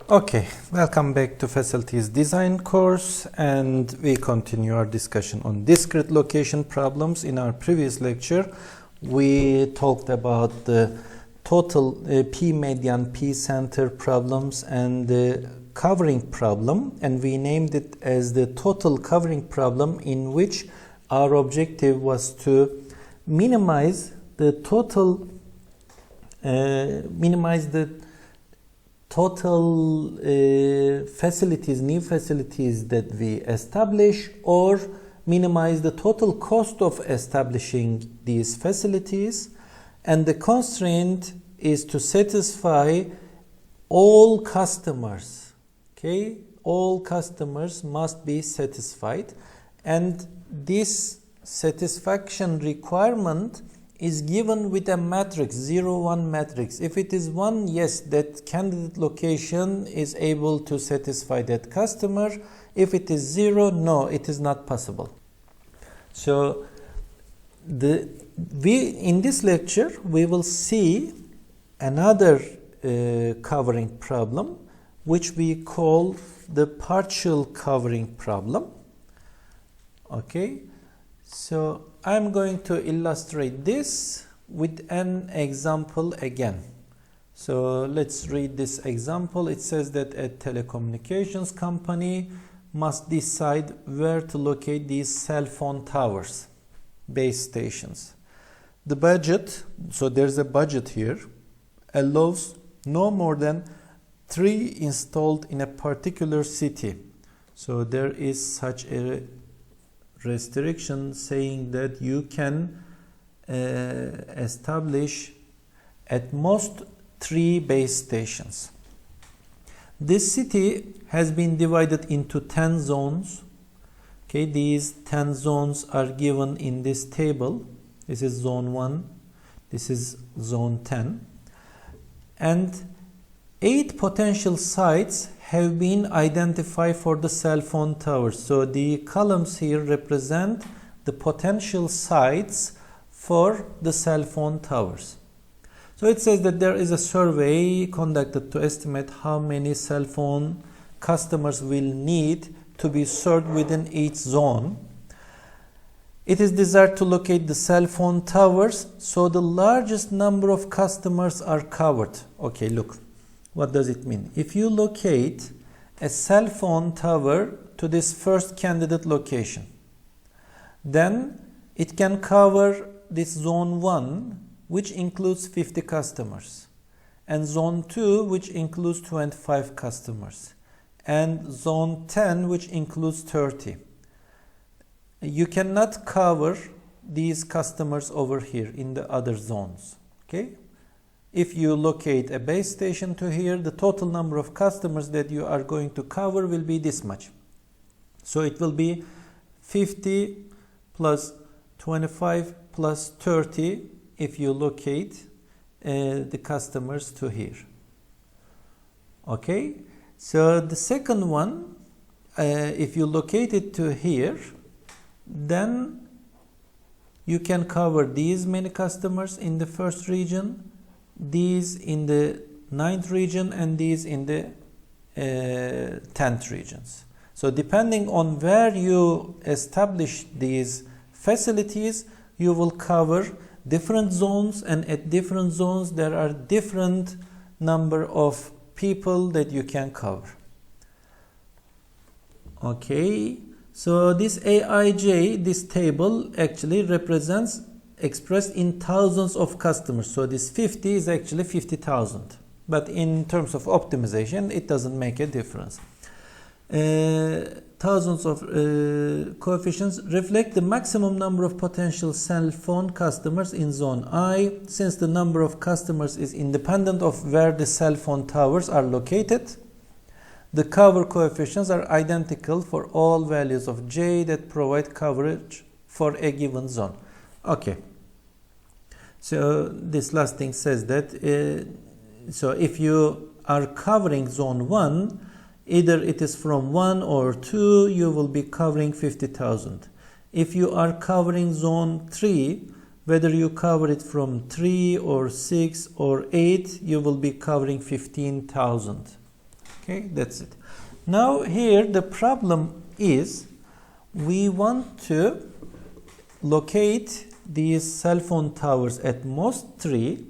Okay, welcome back to Facilities Design course, and we continue our discussion on discrete location problems. In our previous lecture, we talked about the total P median, P center problems and the covering problem, and we named it as the total covering problem, in which our objective was to minimize the total facilities, new facilities that we establish, or minimize the total cost of establishing these facilities. And the constraint is to satisfy all customers. Okay, all customers must be satisfied, and this satisfaction requirement is given with a matrix, 0, 1 matrix. If it is 1, yes, that candidate location is able to satisfy that customer. If it is 0, no, it is not possible. So in this lecture we will see another covering problem, which we call the partial covering problem. Okay, so I'm going to illustrate this with an example again. So let's read this example. It says that a telecommunications company must decide where to locate these cell phone towers, base stations. The budget, so there's a budget here, allows no more than 3 installed in a particular city. So there is such a restriction saying that you can establish at most 3 base stations. This city has been divided into 10 zones. Okay, these 10 zones are given in this table. This is zone 1, this is zone 10, and 8 potential sites have been identified for the cell phone towers. So the columns here represent the potential sites for the cell phone towers. So it says that there is a survey conducted to estimate how many cell phone customers will need to be served within each zone. It is desired to locate the cell phone towers so the largest number of customers are covered. Okay, look. What does it mean? If you locate a cell phone tower to this first candidate location, then it can cover this zone 1, which includes 50 customers, and zone 2, which includes 25 customers, and zone 10, which includes 30. You cannot cover these customers over here in the other zones. Okay? If you locate a base station to here, the total number of customers that you are going to cover will be this much. So it will be 50 plus 25 plus 30 if you locate the customers to here. Okay, so the second one, if you locate it to here, then you can cover these many customers in the first region, these in the 9th region, and these in the 10th regions. So depending on where you establish these facilities, you will cover different zones, and at different zones there are different number of people that you can cover. Okay, so this AIJ, this table actually represents expressed in thousands of customers. So this 50 is actually 50,000. But in terms of optimization, it doesn't make a difference. Thousands of coefficients reflect the maximum number of potential cell phone customers in zone I. Since the number of customers is independent of where the cell phone towers are located, the cover coefficients are identical for all values of J that provide coverage for a given zone. Okay, so this last thing says that so if you are covering zone 1, either it is from 1 or 2, you will be covering 50,000. If you are covering zone 3, whether you cover it from 3 or 6 or 8, you will be covering 15,000. Okay, that's it. Now here the problem is we want to locate these cell phone towers at most 3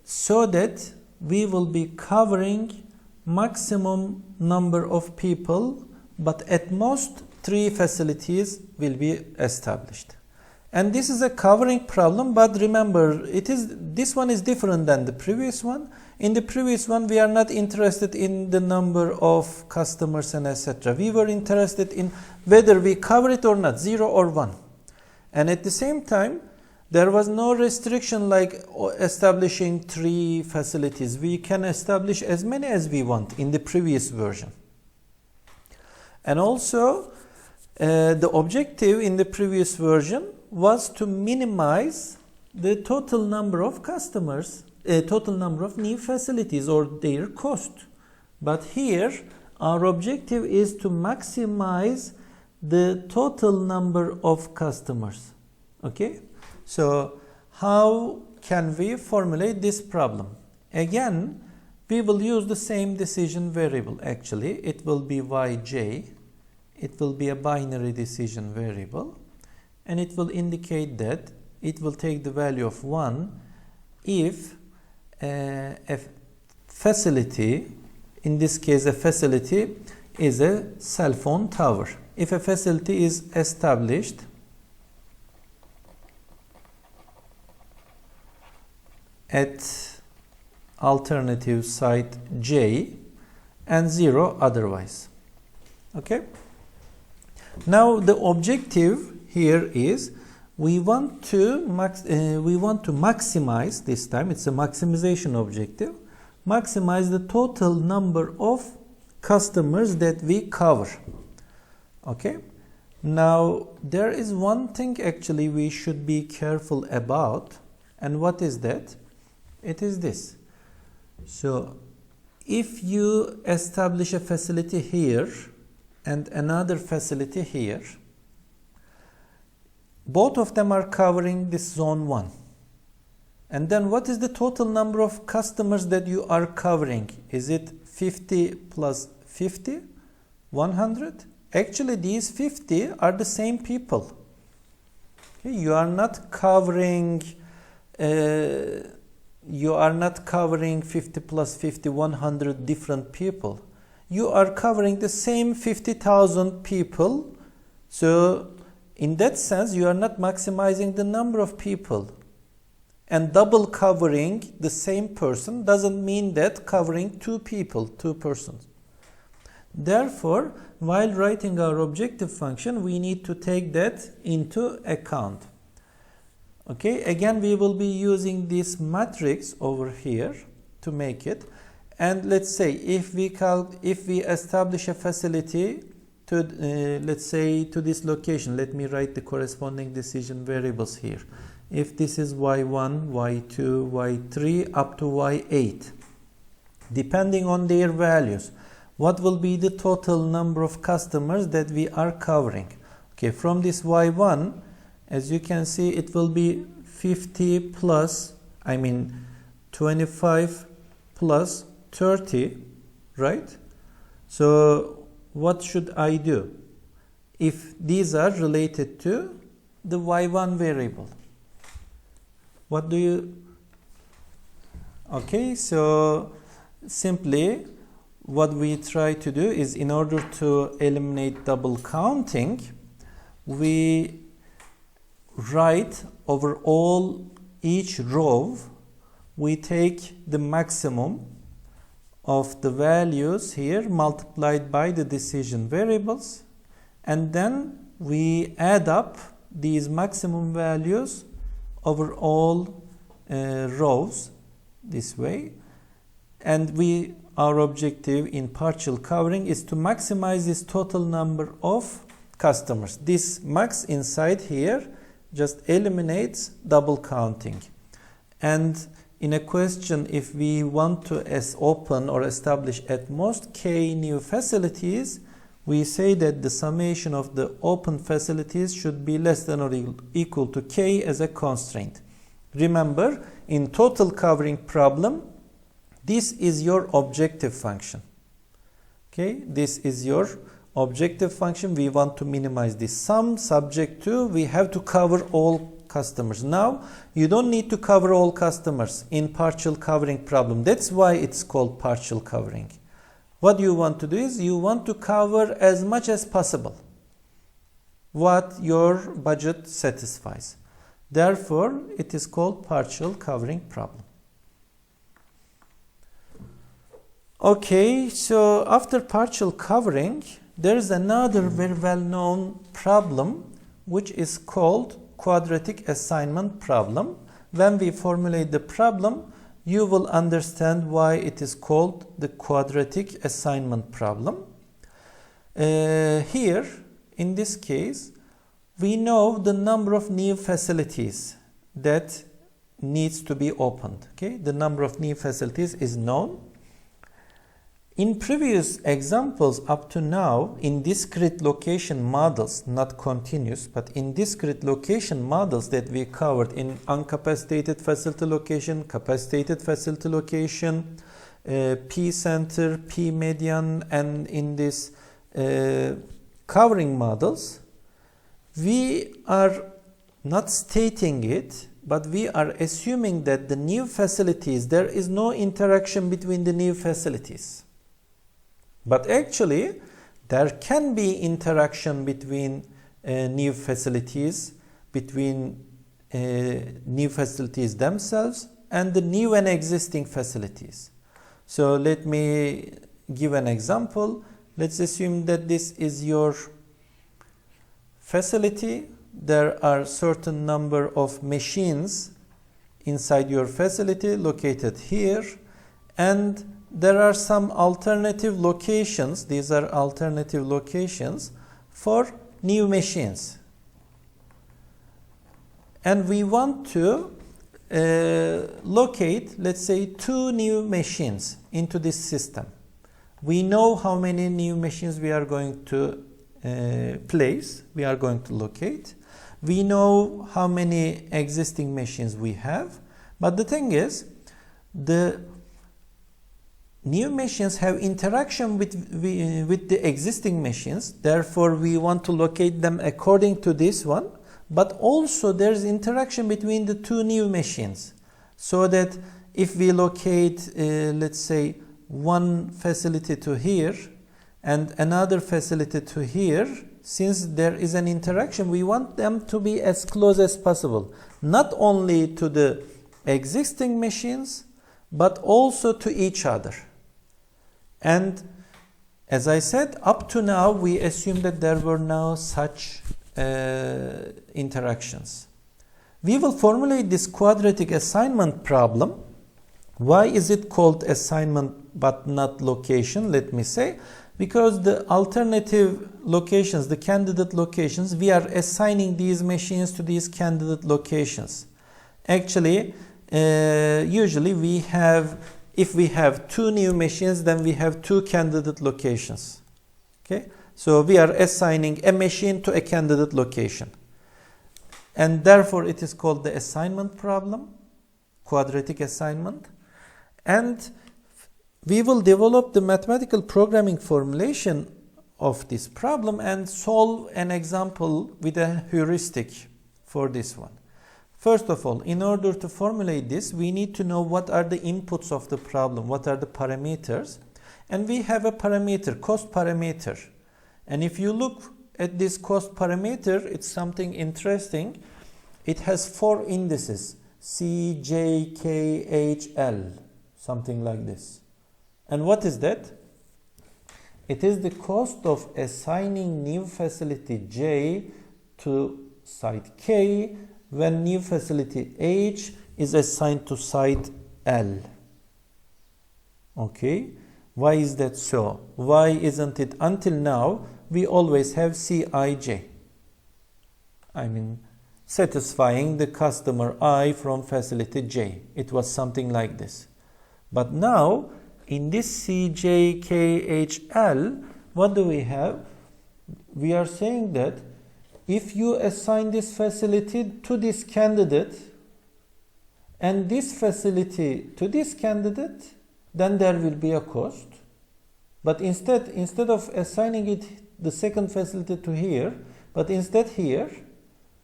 so that we will be covering maximum number of people, but at most 3 facilities will be established. And this is a covering problem, but remember, this one is different than the previous one. In the previous one, we are not interested in the number of customers and etc. We were interested in whether we cover it or not, 0 or 1. And at the same time, there was no restriction like establishing 3 facilities. We can establish as many as we want in the previous version. And also, the objective in the previous version was to minimize the total number of customers, total number of new facilities or their cost. But here, our objective is to maximize the total number of customers. Okay? So, how can we formulate this problem? Again, we will use the same decision variable. Actually, it will be yj. It will be a binary decision variable. And it will indicate that it will take the value of 1 if a facility, in this case a facility is a cell phone tower. If a facility is established at alternative site j and 0 otherwise. Okay? Now the objective here is we want to maximize, this time it's a maximization objective, maximize the total number of customers that we cover. Okay? Now there is one thing actually we should be careful about, and what is that? It is this. So if you establish a facility here and another facility here, both of them are covering this zone 1. And then what is the total number of customers that you are covering? Is it 50 plus 50? 100? Actually, these 50 are the same people. Okay? You are not covering 50 plus 50, 100 different people. You are covering the same 50,000 people. So in that sense, you are not maximizing the number of people. And double covering the same person doesn't mean that covering 2 people, 2 persons. Therefore, while writing our objective function, we need to take that into account. Okay, again, we will be using this matrix over here to make it. And let's say if we establish a facility to let's say to this location, let me write the corresponding decision variables here. If this is y1, y2, y3 up to y8, depending on their values, what will be the total number of customers that we are covering? Okay, from this y1, as you can see, it will be 25 plus 30, right? So what should I do if these are related to the y1 variable? What do you... Okay, so simply what we try to do is, in order to eliminate double counting, we write over each row, we take the maximum of the values here multiplied by the decision variables, and then we add up these maximum values over all rows this way. And our objective in partial covering is to maximize this total number of customers. This max inside here just eliminates double counting. And in a question, if we want to open or establish at most k new facilities, we say that the summation of the open facilities should be less than or equal to k as a constraint. Remember, in total covering problem, This is your objective function. Okay, this is your objective function. We want to minimize this sum subject to we have to cover all customers. Now you don't need to cover all customers in partial covering problem. That's why it's called partial covering. What you want to do is you want to cover as much as possible what your budget satisfies. Therefore, it is called partial covering problem. Okay, so after partial covering, there is another very well-known problem which is called quadratic assignment problem. When we formulate the problem, you will understand why it is called the quadratic assignment problem. Here, in this case, we know the number of new facilities that needs to be opened. Okay, the number of new facilities is known. In previous examples up to now, in discrete location models, not continuous, but in discrete location models that we covered in uncapacitated facility location, capacitated facility location, P center, P median, and in this covering models, we are not stating it, but we are assuming that the new facilities, there is no interaction between the new facilities. But actually, there can be interaction between new facilities, between new facilities themselves and the new and existing facilities. So let me give an example. Let's assume that this is your facility. There are certain number of machines inside your facility located here, and there are some alternative locations. These are alternative locations for new machines. And we want to locate, let's say, 2 new machines into this system. We know how many new machines we are going to place, we are going to locate. We know how many existing machines we have. But the thing is, the new machines have interaction with the existing machines. Therefore, we want to locate them according to this one. But also, there is interaction between the 2 new machines. So that if we locate, let's say, one facility to here and another facility to here, since there is an interaction, we want them to be as close as possible. Not only to the existing machines, but also to each other. And as I said, up to now, we assume that there were no such interactions. We will formulate this quadratic assignment problem. Why is it called assignment but not location? Let me say, because the alternative locations, the candidate locations, we are assigning these machines to these candidate locations. Actually, usually we have, if we have 2 new machines, then we have 2 candidate locations. Okay, so we are assigning a machine to a candidate location, and therefore it is called the assignment problem, quadratic assignment. And we will develop the mathematical programming formulation of this problem and solve an example with a heuristic for this one. First of all, in order to formulate this, we need to know what are the inputs of the problem, what are the parameters. And we have a parameter, cost parameter. And if you look at this cost parameter, it's something interesting. It has 4 indices, C, J, K, H, L, something like this. And what is that? It is the cost of assigning new facility J to site K when new facility H is assigned to site L. Okay, why is that so? Why isn't it until now we always have Cij? I mean, satisfying the customer I from facility J. It was something like this. But now, in this CJKHL, what do we have? We are saying that if you assign this facility to this candidate and this facility to this candidate, then there will be a cost. But instead of assigning it the second facility to here, but instead here,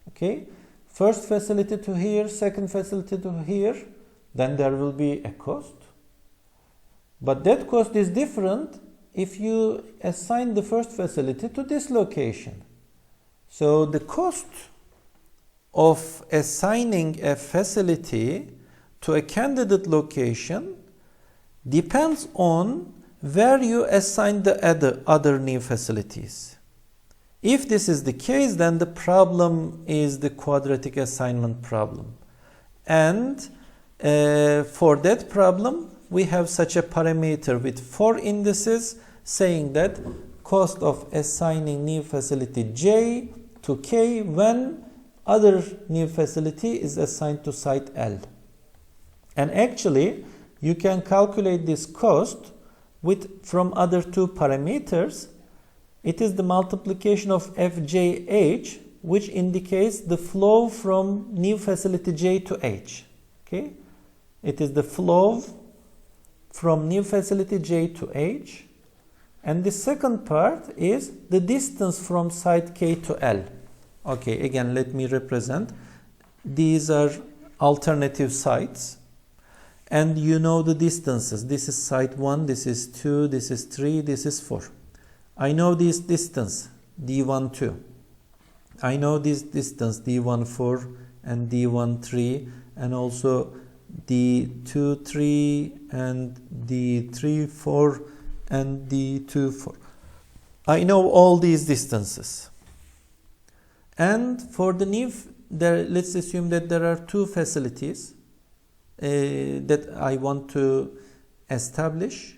okay, first facility to here, second facility to here, then there will be a cost. But that cost is different if you assign the first facility to this location. So the cost of assigning a facility to a candidate location depends on where you assign the other new facilities. If this is the case, then the problem is the quadratic assignment problem. And for that problem, we have such a parameter with 4 indices saying that cost of assigning new facility J to K when other new facility is assigned to site L. And actually, you can calculate this cost from other two parameters. It is the multiplication of FJH, which indicates the flow from new facility J to H. Okay? It is the flow from new facility J to H. And the second part is the distance from site K to L. Okay, again, let me represent. These are alternative sites. And you know the distances. This is site 1, this is 2, this is 3, this is 4. I know this distance, D12. I know this distance, D14 and D13, and also D23 and D34 and D24. I know all these distances. And for the new, let's assume that there are two facilities that I want to establish,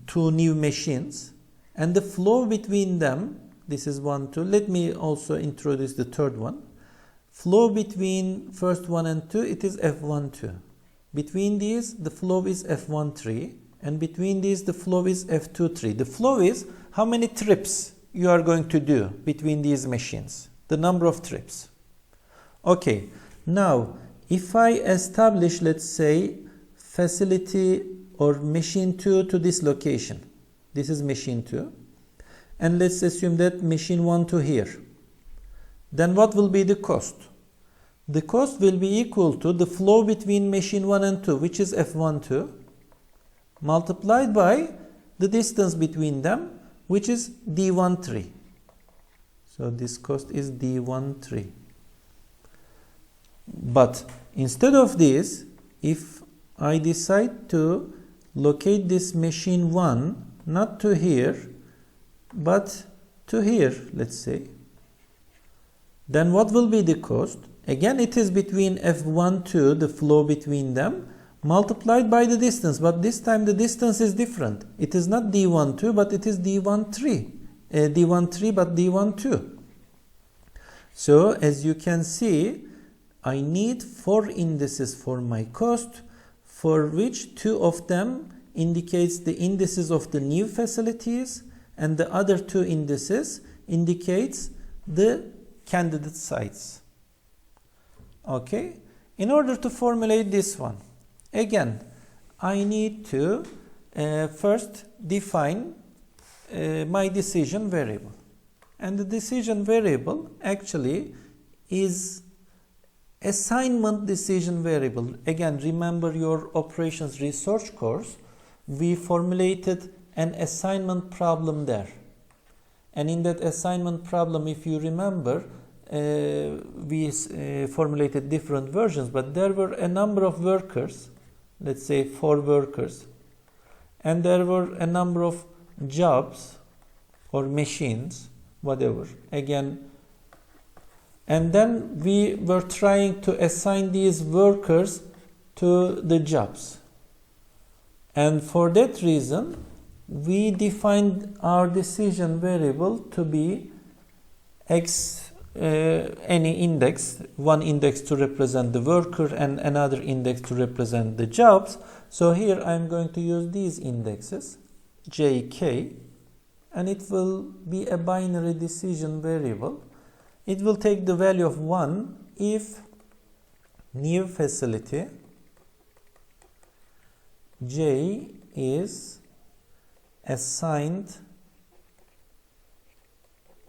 two new machines, and the flow between them, this is 1, 2. Let me also introduce the third one. Flow between first 1 and 2, it is F12. Between these, the flow is F13, and between these, the flow is F23. The flow is how many trips you are going to do between these machines, the number of trips. Okay, now if I establish, let's say, facility or machine 2 to this location, this is machine 2, and let's assume that machine 1 to here, then what will be the cost? The cost will be equal to the flow between machine 1 and 2, which is F12, multiplied by the distance between them, which is D13. So this cost is D13. But instead of this, if I decide to locate this machine 1 not to here, but to here, let's say, then what will be the cost? Again, it is between F12, the flow between them, multiplied by the distance, but this time the distance is different. It is not D12, but it is D13. D13, but D12. So, as you can see, I need 4 indices for my cost, for which 2 of them indicates the indices of the new facilities, and the other 2 indices indicates the candidate sites. Okay, in order to formulate this one, again, I need to first define my decision variable. And the decision variable actually is assignment decision variable. Again, remember your operations research course, we formulated an assignment problem there. And in that assignment problem, if you remember, we formulated different versions, but there were a number of workers, let's say 4 workers, and there were a number of jobs or machines, whatever, again, and then we were trying to assign these workers to the jobs. And for that reason, we defined our decision variable to be any index, one index to represent the worker and another index to represent the jobs. So here I'm going to use these indexes, J, K, and it will be a binary decision variable. It will take the value of 1 if new facility J is assigned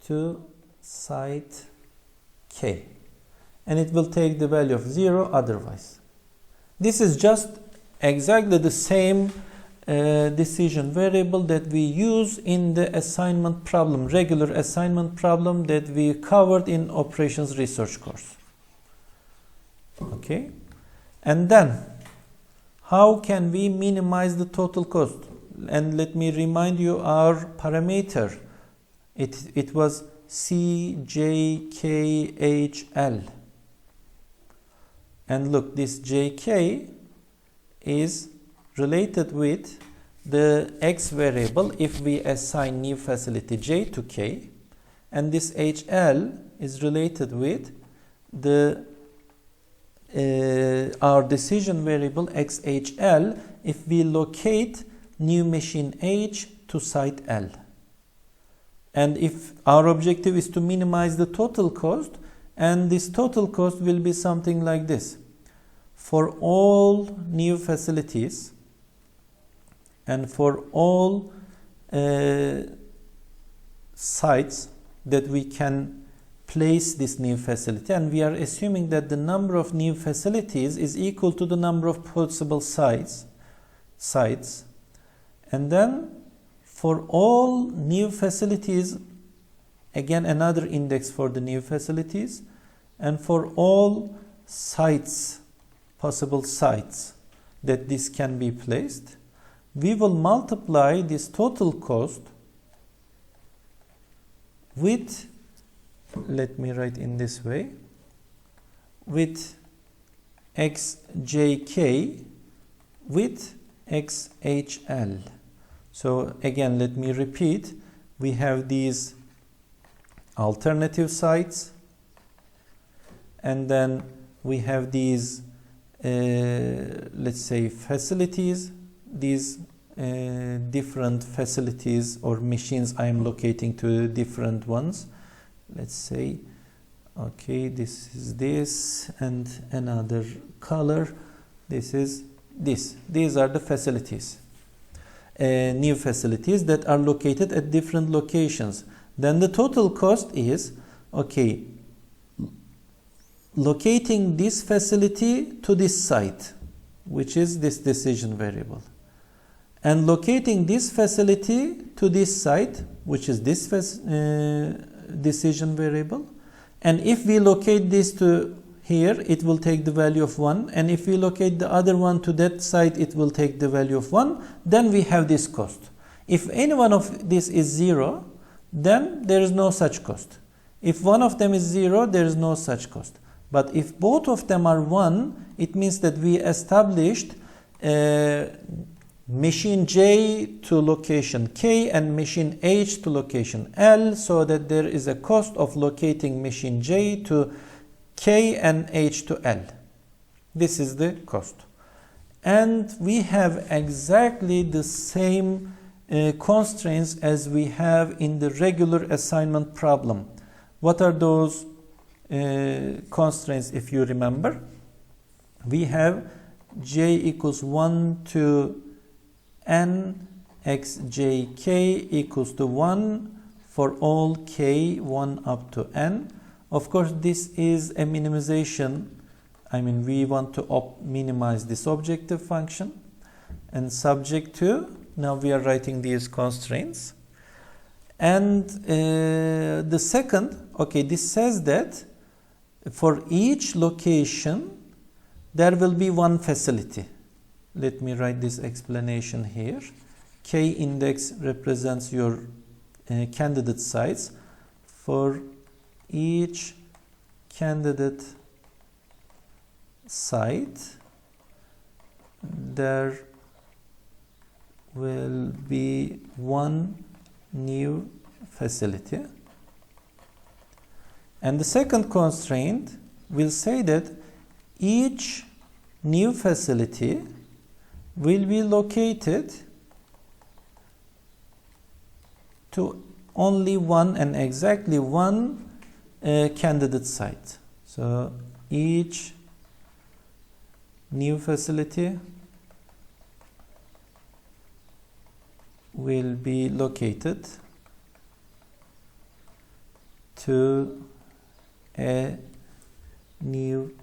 to site K, and it will take the value of 0 otherwise. This is just exactly the same decision variable that we use in the assignment problem, regular assignment problem that we covered in operations research course. Okay, and then how can we minimize the total cost? And let me remind you our parameter. It was CJKHL. And look, this JK is related with the X variable if we assign new facility J to K, and this HL is related with the our decision variable XHL if we locate new machine H to site L. And if our objective is to minimize the total cost, and this total cost will be something like this. For all new facilities and for all sites that we can place this new facility, and we are assuming that the number of new facilities is equal to the number of possible sites, and then for all new facilities, again another index for the new facilities, and for all sites, possible sites that this can be placed, we will multiply this total cost with, let me write in this way, with XJK with XHL. So again, let me repeat, we have these alternative sites, and then we have these let's say facilities, these different facilities or machines I am locating to different ones. Let's say, okay, this is this, and another color, this is this. These are the facilities, new facilities that are located at different locations. Then the total cost is, okay, locating this facility to this site, which is this decision variable, and locating this facility to this site, which is this decision variable. And if we locate this to here, it will take the value of 1, and if we locate the other one to that site, it will take the value of 1. Then we have this cost. If any one of this is 0, then there is no such cost. If one of them is 0, there is no such cost. But if both of them are 1, it means that we established machine J to location K and machine H to location L, so that there is a cost of locating machine J to K and H to L. This is the cost. And we have exactly the same constraints as we have in the regular assignment problem. What are those constraints, if you remember? We have J equals 1 to N xjk equals to 1 for all k 1 up to N. Of course, this is a minimization. I mean, we want to minimize this objective function, and subject to, now we are writing these constraints. And the second, okay, this says that for each location there will be one facility. Let me write this explanation here. K index represents your candidate sites. For each candidate site, there will be one new facility. And the second constraint will say that each new facility will be located to only one and exactly one candidate site. So each new facility will be located to a new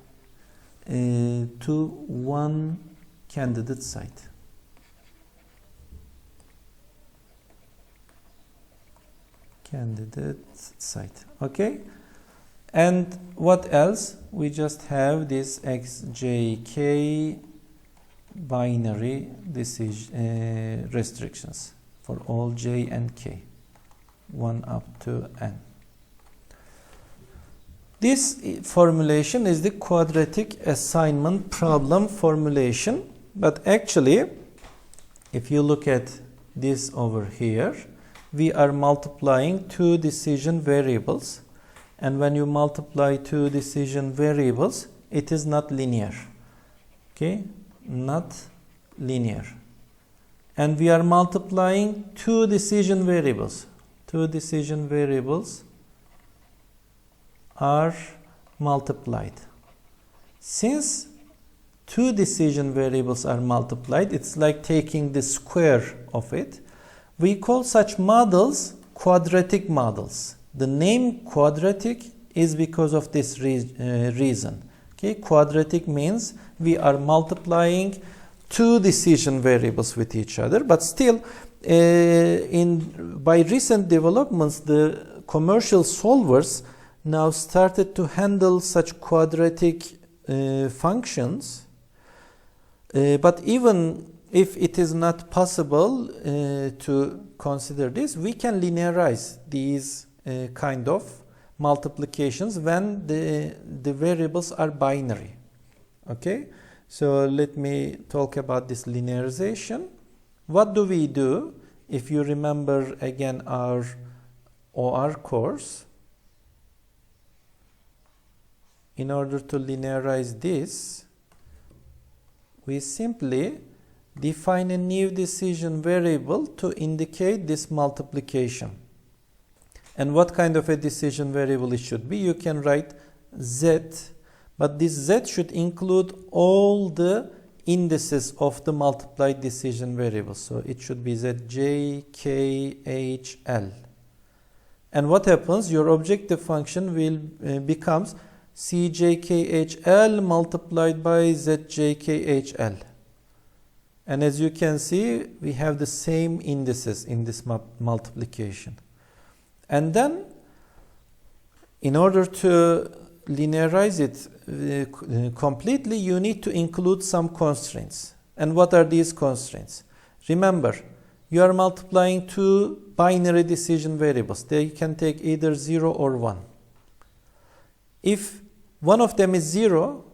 to one candidate site. Okay, and what else? We just have this xjk binary decision restrictions for all j and k, 1 up to n. This formulation is the quadratic assignment problem formulation, but actually if you look at this over here, we are multiplying two decision variables, and when you multiply two decision variables, it is not linear. Okay, not linear. And we are multiplying two decision variables. Two decision variables are multiplied. Since two decision variables are multiplied, it's like taking the square of it. We call such models quadratic models. The name quadratic is because of this reason. Okay, quadratic means we are multiplying two decision variables with each other, but still by recent developments, the commercial solvers now started to handle such quadratic functions, but even if it is not possible to consider this, we can linearize these kind of multiplications when the variables are binary. Okay, so let me talk about this linearization. What do we do? If you remember again our OR course, in order to linearize this, we simply define a new decision variable to indicate this multiplication. And what kind of a decision variable it should be? You can write z, but this z should include all the indices of the multiplied decision variables. So it should be z, j, k, h, l. And what happens? Your objective function will becomes cjkhl multiplied by zjkhl. And as you can see, we have the same indices in this multiplication. And then, in order to linearize it completely, you need to include some constraints. And what are these constraints? Remember, you are multiplying two binary decision variables. They can take either 0 or 1. If one of them is 0,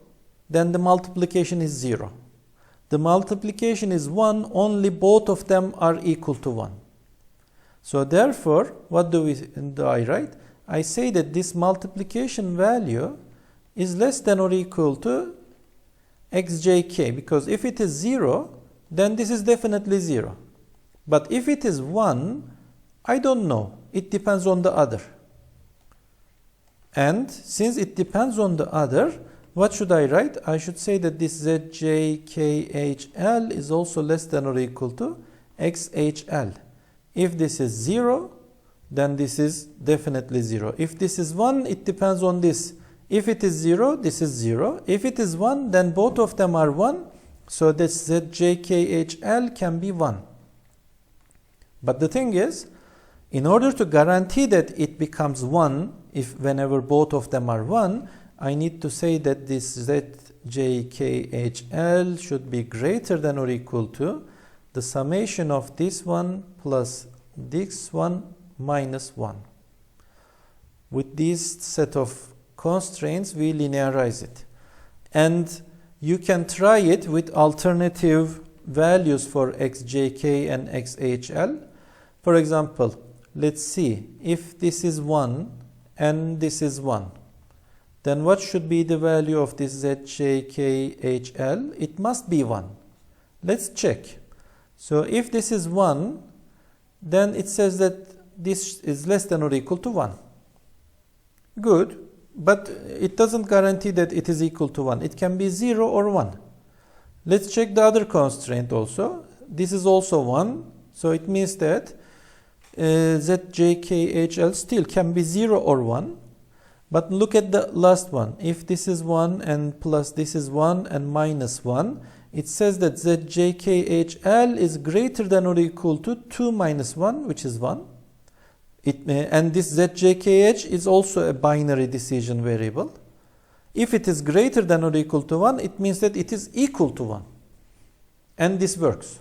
then the multiplication is 0. The multiplication is 1, only both of them are equal to 1. So therefore, what do I write? I say that this multiplication value is less than or equal to xjk, because if it is 0, then this is definitely 0. But if it is 1, I don't know. It depends on the other. And since it depends on the other, what should I write? I should say that this zjkhl is also less than or equal to xhl. If this is 0, then this is definitely 0. If this is 1, it depends on this. If it is 0, this is 0. If it is 1, then both of them are 1. So this zjkhl can be 1. But the thing is, in order to guarantee that it becomes 1, if whenever both of them are 1, I need to say that this zjkhl should be greater than or equal to the summation of this one plus this one minus 1. With this set of constraints, we linearize it. And you can try it with alternative values for xjk and xhl. For example, let's see, if this is 1 and this is 1, then what should be the value of this zjkhl? It must be 1. Let's check. So if this is 1, then it says that this is less than or equal to 1. Good, but it doesn't guarantee that it is equal to 1. It can be 0 or 1. Let's check the other constraint also. This is also 1. So it means that ZJKHL still can be 0 or 1. But look at the last one. If this is 1 and plus this is 1 and minus 1, it says that ZJKHL is greater than or equal to 2 minus 1, which is 1. And this ZJKH is also a binary decision variable. If it is greater than or equal to 1, it means that it is equal to 1. And this works.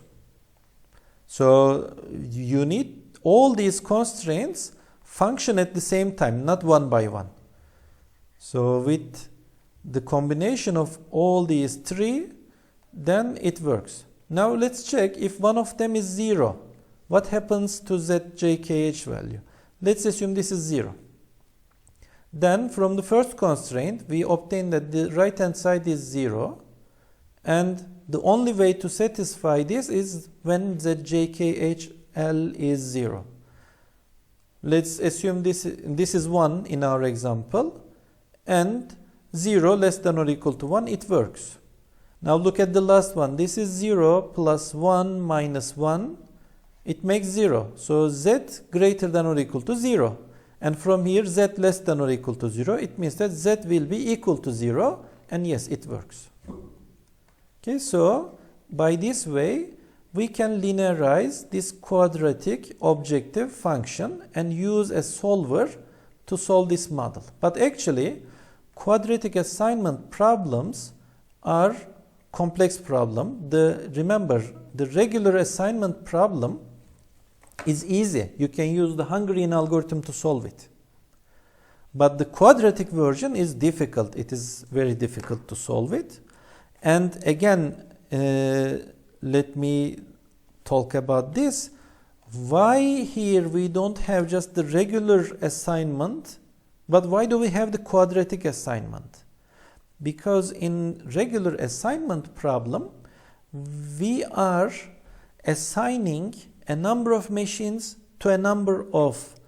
So you need all these constraints function at the same time, not one by one. So with the combination of all these three, then it works. Now let's check if one of them is 0. What happens to ZJKH value? Let's assume this is 0. Then from the first constraint, we obtain that the right hand side is 0. And the only way to satisfy this is when ZJKHL is 0. Let's assume this is 1 in our example. And 0 less than or equal to 1, it works. Now look at the last one. This is 0 plus 1 minus 1. It makes 0. So z greater than or equal to 0. And from here, z less than or equal to 0. It means that z will be equal to 0. And yes, it works. Okay, so by this way, we can linearize this quadratic objective function and use a solver to solve this model. But actually, quadratic assignment problems are complex problem. Remember, the regular assignment problem is easy. You can use the Hungarian algorithm to solve it. But the quadratic version is difficult. It is very difficult to solve it. And again, let me talk about this. Why here we don't have just the regular assignment, but why do we have the quadratic assignment? Because in regular assignment problem, we are assigning a number of machines to a number of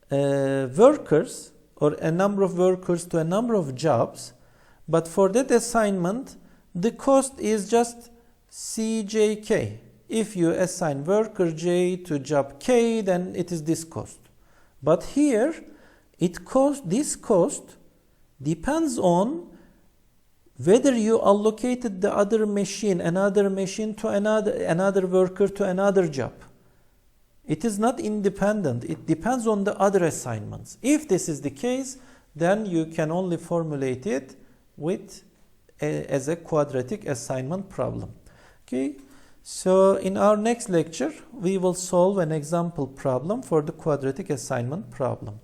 workers, or a number of workers to a number of jobs. But for that assignment, the cost is just CJK. If you assign worker J to job K, then it is this cost. But here, this cost depends on whether you allocated the other machine to another worker to another job. It is not independent. It depends on the other assignments. If this is the case, then you can only formulate it as a quadratic assignment problem. Okay. So in our next lecture, we will solve an example problem for the quadratic assignment problem.